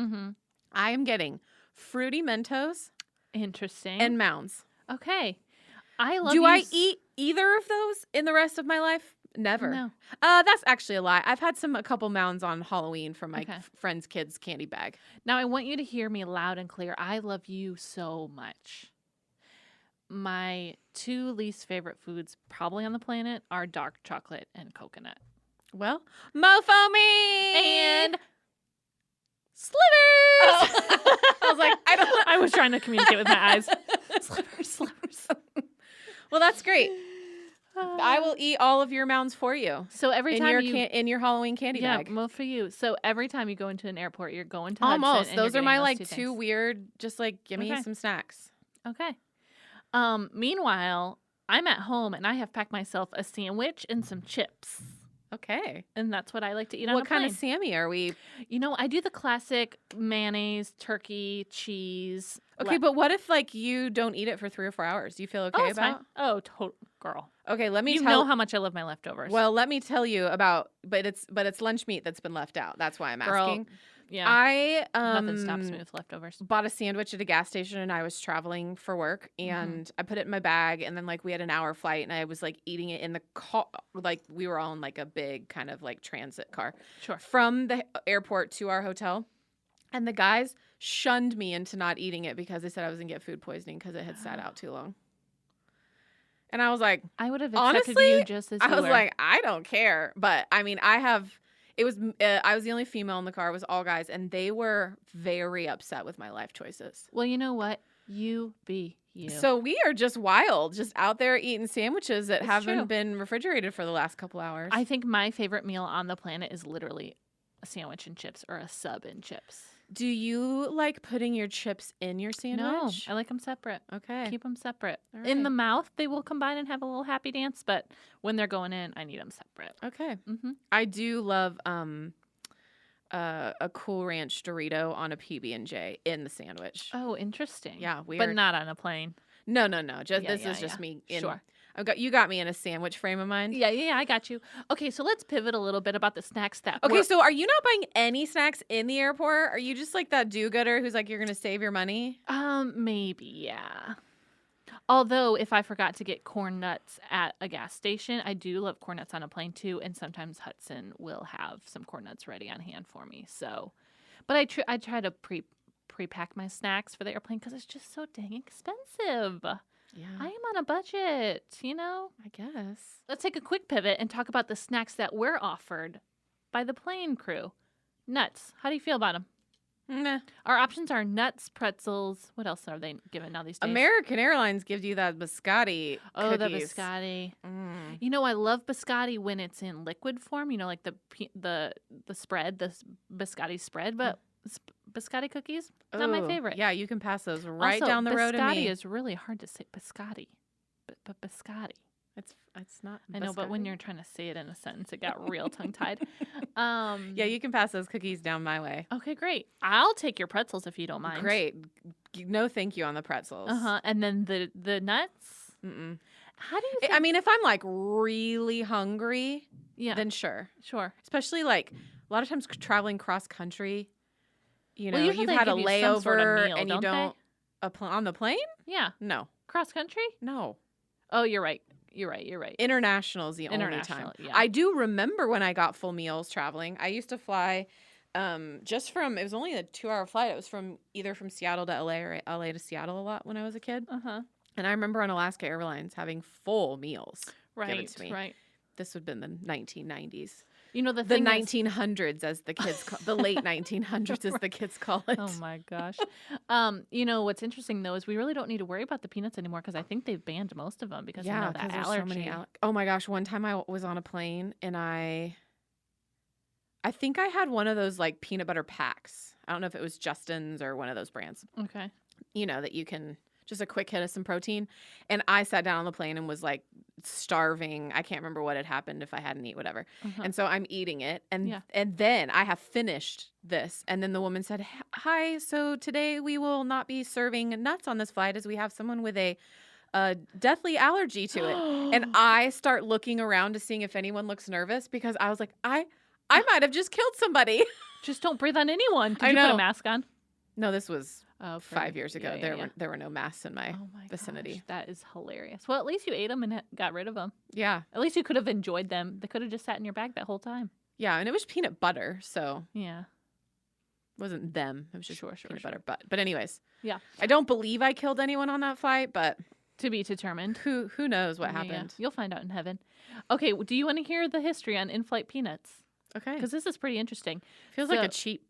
[SPEAKER 2] I am getting Fruity Mentos.
[SPEAKER 1] Interesting.
[SPEAKER 2] And Mounds.
[SPEAKER 1] Okay. I love
[SPEAKER 2] Do I eat either of those in the rest of my life? Never.
[SPEAKER 1] No.
[SPEAKER 2] That's actually a lie. I've had a couple Mounds on Halloween from my friend's kids' candy bag.
[SPEAKER 1] Now, I want you to hear me loud and clear. I love you so much. My two least favorite foods probably on the planet are dark chocolate and coconut.
[SPEAKER 2] Well, mofo me!
[SPEAKER 1] And
[SPEAKER 2] slivers! Oh. I was like,
[SPEAKER 1] I was trying to communicate with my eyes. Slivers.
[SPEAKER 2] Well, that's great. I will eat all of your Mounds for you.
[SPEAKER 1] So every time
[SPEAKER 2] in your Halloween candy bag.
[SPEAKER 1] Yeah, well, for you. So every time you go into an airport, you're going to
[SPEAKER 2] almost.
[SPEAKER 1] Hudson,
[SPEAKER 2] Those are my like two
[SPEAKER 1] things.
[SPEAKER 2] weird. Just like give me some snacks.
[SPEAKER 1] Okay. Meanwhile, I'm at home and I have packed myself a sandwich and some chips.
[SPEAKER 2] Okay.
[SPEAKER 1] And that's what I like to eat on a
[SPEAKER 2] What kind
[SPEAKER 1] plane.
[SPEAKER 2] of Sammy are we?
[SPEAKER 1] You know, I do the classic mayonnaise, turkey, cheese.
[SPEAKER 2] Okay, but what if like you don't eat it for 3 or 4 hours? Do you feel okay about?
[SPEAKER 1] Fine. Oh, girl.
[SPEAKER 2] Okay, let me
[SPEAKER 1] You know how much I love my leftovers.
[SPEAKER 2] Well, let me tell you about, but it's lunch meat that's been left out. That's why I'm asking.
[SPEAKER 1] Yeah.
[SPEAKER 2] I
[SPEAKER 1] nothing stops me with leftovers.
[SPEAKER 2] Bought a sandwich at a gas station and I was traveling for work and I put it in my bag and then like we had an hour flight and I was like eating it in the car, like we were on like a big kind of like transit car.
[SPEAKER 1] Sure.
[SPEAKER 2] From the airport to our hotel. And the guys shunned me into not eating it because they said I was going to get food poisoning because it had sat out too long. And I was like,
[SPEAKER 1] I would have accepted
[SPEAKER 2] honestly,
[SPEAKER 1] you just as you
[SPEAKER 2] I was
[SPEAKER 1] were.
[SPEAKER 2] like, I don't care. But I mean, I was the only female in the car. It was all guys. And they were very upset with my life choices.
[SPEAKER 1] Well, you know what? You be you.
[SPEAKER 2] So we are just wild, just out there eating sandwiches that haven't
[SPEAKER 1] true.
[SPEAKER 2] been refrigerated for the last couple hours.
[SPEAKER 1] I think my favorite meal on the planet is literally a sandwich and chips or a sub and chips.
[SPEAKER 2] Do you like putting your chips in your sandwich?
[SPEAKER 1] No, I like them separate.
[SPEAKER 2] Okay.
[SPEAKER 1] Keep them separate.
[SPEAKER 2] All
[SPEAKER 1] In
[SPEAKER 2] right.
[SPEAKER 1] the mouth, they will combine and have a little happy dance, but when they're going in, I need them separate.
[SPEAKER 2] Okay.
[SPEAKER 1] Mm-hmm.
[SPEAKER 2] I do love a Cool Ranch Dorito on a PB&J in the sandwich.
[SPEAKER 1] Oh, interesting.
[SPEAKER 2] Yeah, weird.
[SPEAKER 1] But not on a plane.
[SPEAKER 2] No. Just
[SPEAKER 1] Yeah,
[SPEAKER 2] this is just me.
[SPEAKER 1] Sure.
[SPEAKER 2] You got me in a sandwich frame of mind.
[SPEAKER 1] Yeah, I got you. Okay, so let's pivot a little bit about the snacks that
[SPEAKER 2] Okay, so are you not buying any snacks in the airport? Are you just like that do-gooder who's like, you're going to save your money?
[SPEAKER 1] Maybe, yeah. Although, if I forgot to get corn nuts at a gas station, I do love corn nuts on a plane too, and sometimes Hudson will have some corn nuts ready on hand for me. So, but I try to pre-pack my snacks for the airplane because it's just so dang expensive.
[SPEAKER 2] Yeah.
[SPEAKER 1] I am on a budget, you know?
[SPEAKER 2] I guess.
[SPEAKER 1] Let's take a quick pivot and talk about the snacks that we're offered by the plane crew. Nuts. How do you feel about them?
[SPEAKER 2] Nah.
[SPEAKER 1] Our options are nuts, pretzels. What else are they given now these days?
[SPEAKER 2] American Airlines gives you that biscotti
[SPEAKER 1] Oh, the
[SPEAKER 2] cookies.
[SPEAKER 1] biscotti.
[SPEAKER 2] Mm.
[SPEAKER 1] You know, I love biscotti when it's in liquid form. You know, like the spread, the biscotti spread. But Biscotti cookies, not my
[SPEAKER 2] Ooh,
[SPEAKER 1] favorite.
[SPEAKER 2] Yeah, you can pass those right
[SPEAKER 1] Also,
[SPEAKER 2] down the road to
[SPEAKER 1] biscotti
[SPEAKER 2] me.
[SPEAKER 1] is really hard to say. Biscotti. But biscotti.
[SPEAKER 2] It's not.
[SPEAKER 1] I know, but when
[SPEAKER 2] biscotti.
[SPEAKER 1] you're trying to say it in a sentence, it got real tongue-tied.
[SPEAKER 2] Yeah, you can pass those cookies down my way.
[SPEAKER 1] Okay, great. I'll take your pretzels if you don't mind.
[SPEAKER 2] Great. No, thank you on the pretzels.
[SPEAKER 1] And then the nuts.
[SPEAKER 2] Mm-mm.
[SPEAKER 1] How do you think?
[SPEAKER 2] I mean, if I'm like really hungry,
[SPEAKER 1] Yeah.
[SPEAKER 2] then sure.
[SPEAKER 1] Sure.
[SPEAKER 2] Especially like a lot of times traveling cross country,
[SPEAKER 1] Well, usually
[SPEAKER 2] you've
[SPEAKER 1] they
[SPEAKER 2] had a
[SPEAKER 1] give you some
[SPEAKER 2] layover
[SPEAKER 1] sort of meal,
[SPEAKER 2] and you
[SPEAKER 1] don't
[SPEAKER 2] don't on the plane?
[SPEAKER 1] Yeah.
[SPEAKER 2] No.
[SPEAKER 1] Cross country?
[SPEAKER 2] No.
[SPEAKER 1] Oh, you're right. You're right.
[SPEAKER 2] International is the only
[SPEAKER 1] International,
[SPEAKER 2] time.
[SPEAKER 1] yeah.
[SPEAKER 2] I do remember when I got full meals traveling. I used to fly it was only a 2-hour flight. It was either from Seattle to LA or LA to Seattle a lot when I was a kid.
[SPEAKER 1] Uh-huh.
[SPEAKER 2] And I remember on Alaska Airlines having full meals given to me.
[SPEAKER 1] Right.
[SPEAKER 2] This would have been the 1990s.
[SPEAKER 1] You know the
[SPEAKER 2] The
[SPEAKER 1] thing is-
[SPEAKER 2] 1900s, as the kids call the late 1900s, as the kids call it.
[SPEAKER 1] Oh my gosh. What's interesting though is we really don't need to worry about the peanuts anymore because I think they've banned most of them because
[SPEAKER 2] Yeah,
[SPEAKER 1] of that
[SPEAKER 2] because
[SPEAKER 1] allergy.
[SPEAKER 2] there's so many. Oh my gosh! One time I was on a plane and I think I had one of those like peanut butter packs. I don't know if it was Justin's or one of those brands.
[SPEAKER 1] Okay.
[SPEAKER 2] That you can just a quick hit of some protein. And I sat down on the plane and was like starving. I can't remember what had happened if I hadn't eaten whatever.
[SPEAKER 1] Uh-huh.
[SPEAKER 2] And so I'm eating it. And
[SPEAKER 1] Yeah.
[SPEAKER 2] and then I have finished this. And then the woman said, "Hi, so today we will not be serving nuts on this flight as we have someone with a deathly allergy to it." And I start looking around to seeing if anyone looks nervous because I was like, I might have just killed somebody.
[SPEAKER 1] Just don't breathe on anyone. Did
[SPEAKER 2] I
[SPEAKER 1] you put
[SPEAKER 2] know.
[SPEAKER 1] a mask on?
[SPEAKER 2] No, this was
[SPEAKER 1] Oh,
[SPEAKER 2] 5 years ago.
[SPEAKER 1] Yeah.
[SPEAKER 2] There were no masks in my
[SPEAKER 1] Oh my
[SPEAKER 2] vicinity.
[SPEAKER 1] gosh, that is hilarious. Well, at least you ate them and got rid of them.
[SPEAKER 2] Yeah.
[SPEAKER 1] At least you could have enjoyed them. They could have just sat in your bag that whole time.
[SPEAKER 2] Yeah, and it was peanut butter, so
[SPEAKER 1] Yeah.
[SPEAKER 2] it wasn't them. It was just
[SPEAKER 1] Sure.
[SPEAKER 2] peanut butter. But anyways.
[SPEAKER 1] Yeah.
[SPEAKER 2] I don't believe I killed anyone on that flight, but
[SPEAKER 1] To be determined.
[SPEAKER 2] who knows what
[SPEAKER 1] Yeah,
[SPEAKER 2] happened.
[SPEAKER 1] You'll find out in heaven. Okay, do you want to hear the history on in-flight peanuts?
[SPEAKER 2] Okay.
[SPEAKER 1] Because this is pretty interesting.
[SPEAKER 2] Feels like
[SPEAKER 1] so-
[SPEAKER 2] a cheap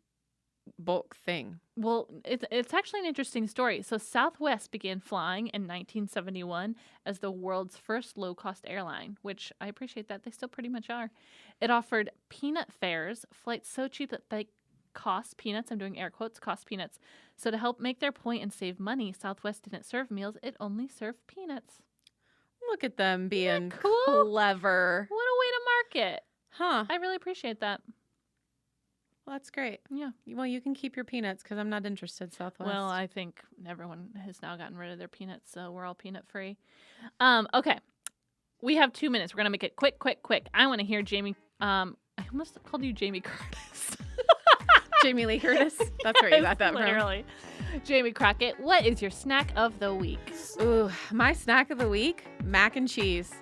[SPEAKER 2] bulk thing.
[SPEAKER 1] Well, it's actually an interesting story. So Southwest began flying in 1971 as the world's first low-cost airline, which I appreciate that. They still pretty much are. It offered peanut fares, flights so cheap that they cost peanuts. I'm doing air quotes, cost peanuts. So to help make their point and save money, Southwest didn't serve meals. It only served peanuts.
[SPEAKER 2] Look at them being
[SPEAKER 1] cool?
[SPEAKER 2] clever.
[SPEAKER 1] What a way to market.
[SPEAKER 2] Huh.
[SPEAKER 1] I really appreciate that.
[SPEAKER 2] Well, that's great.
[SPEAKER 1] Yeah.
[SPEAKER 2] Well, you can keep your peanuts because I'm not interested, Southwest.
[SPEAKER 1] Well, I think everyone has now gotten rid of their peanuts, so we're all peanut free. Okay. We have 2 minutes. We're going to make it quick. I want to hear Jamie. I almost called you Jamie Curtis.
[SPEAKER 2] Jamie Lee Curtis. That's where you got that
[SPEAKER 1] Literally. Jamie Crockett, what is your snack of the week?
[SPEAKER 2] from. Ooh, my snack of the week, mac and cheese.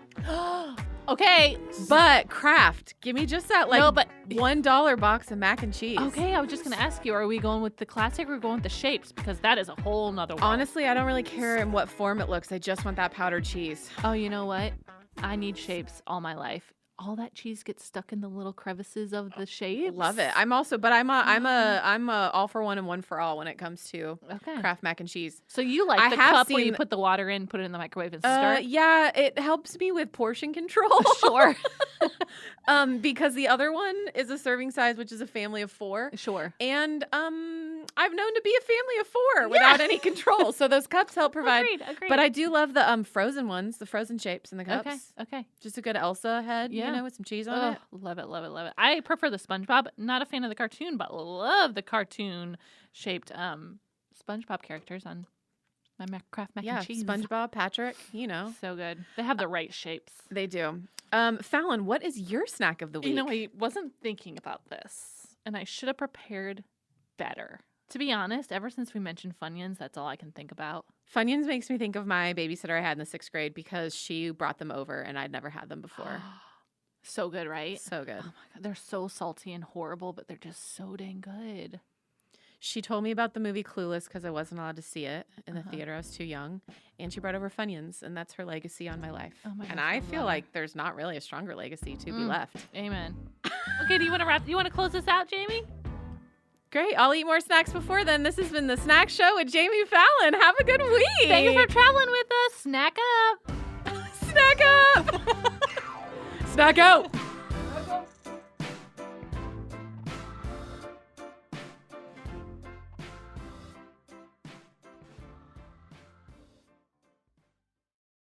[SPEAKER 1] Okay.
[SPEAKER 2] But Kraft, give me just that
[SPEAKER 1] No, but-
[SPEAKER 2] $1 box of mac and cheese.
[SPEAKER 1] Okay, I was just going to ask you, are we going with the classic or going with the shapes? Because that is a whole nother world.
[SPEAKER 2] Honestly, I don't really care in what form it looks. I just want that powdered cheese.
[SPEAKER 1] Oh, you know what? I need shapes all my life. All that cheese gets stuck in the little crevices of the shapes.
[SPEAKER 2] Love it. I'm a all for one and one for all when it comes to
[SPEAKER 1] Okay.
[SPEAKER 2] Kraft mac and cheese.
[SPEAKER 1] So you like
[SPEAKER 2] I
[SPEAKER 1] the
[SPEAKER 2] have
[SPEAKER 1] cup where you
[SPEAKER 2] seen-
[SPEAKER 1] put the water in, put it in the microwave and stir it?
[SPEAKER 2] Yeah, it helps me with portion control.
[SPEAKER 1] Sure.
[SPEAKER 2] Because the other one is a serving size, which is a family of 4.
[SPEAKER 1] Sure.
[SPEAKER 2] And I've known to be a family of 4 without any control. So those cups help provide.
[SPEAKER 1] Agreed.
[SPEAKER 2] But I do love the frozen ones, the frozen shapes in the cups.
[SPEAKER 1] Okay.
[SPEAKER 2] Just a good Elsa head,
[SPEAKER 1] Yeah.
[SPEAKER 2] with some cheese on
[SPEAKER 1] Oh,
[SPEAKER 2] it.
[SPEAKER 1] love it. I prefer the SpongeBob. Not a fan of the cartoon, but love the cartoon-shaped SpongeBob characters on my Kraft mac and cheese.
[SPEAKER 2] SpongeBob, Patrick,
[SPEAKER 1] So good. They have the right shapes.
[SPEAKER 2] They do. Fallon, what is your snack of the week?
[SPEAKER 1] I wasn't thinking about this, and I should have prepared better. To be honest, ever since we mentioned Funyuns, that's all I can think about.
[SPEAKER 2] Funyuns makes me think of my babysitter I had in the 6th grade because she brought them over and I'd never had them before.
[SPEAKER 1] So good, right?
[SPEAKER 2] So good.
[SPEAKER 1] Oh my God, they're so salty and horrible, but they're just so dang good.
[SPEAKER 2] She told me about the movie Clueless because I wasn't allowed to see it in the theater. I was too young. And she brought over Funyuns, and that's her legacy on my life.
[SPEAKER 1] Oh my
[SPEAKER 2] and
[SPEAKER 1] gosh,
[SPEAKER 2] I
[SPEAKER 1] I
[SPEAKER 2] feel
[SPEAKER 1] love
[SPEAKER 2] like there's not really a stronger legacy to be left.
[SPEAKER 1] Amen. Okay, do you want to close this out, Jamie?
[SPEAKER 2] Great. I'll eat more snacks before then. This has been the Snack Show with Jami Fallon. Have a good week.
[SPEAKER 1] Thank you for traveling with us. Snack up.
[SPEAKER 2] Snack up. Snack out.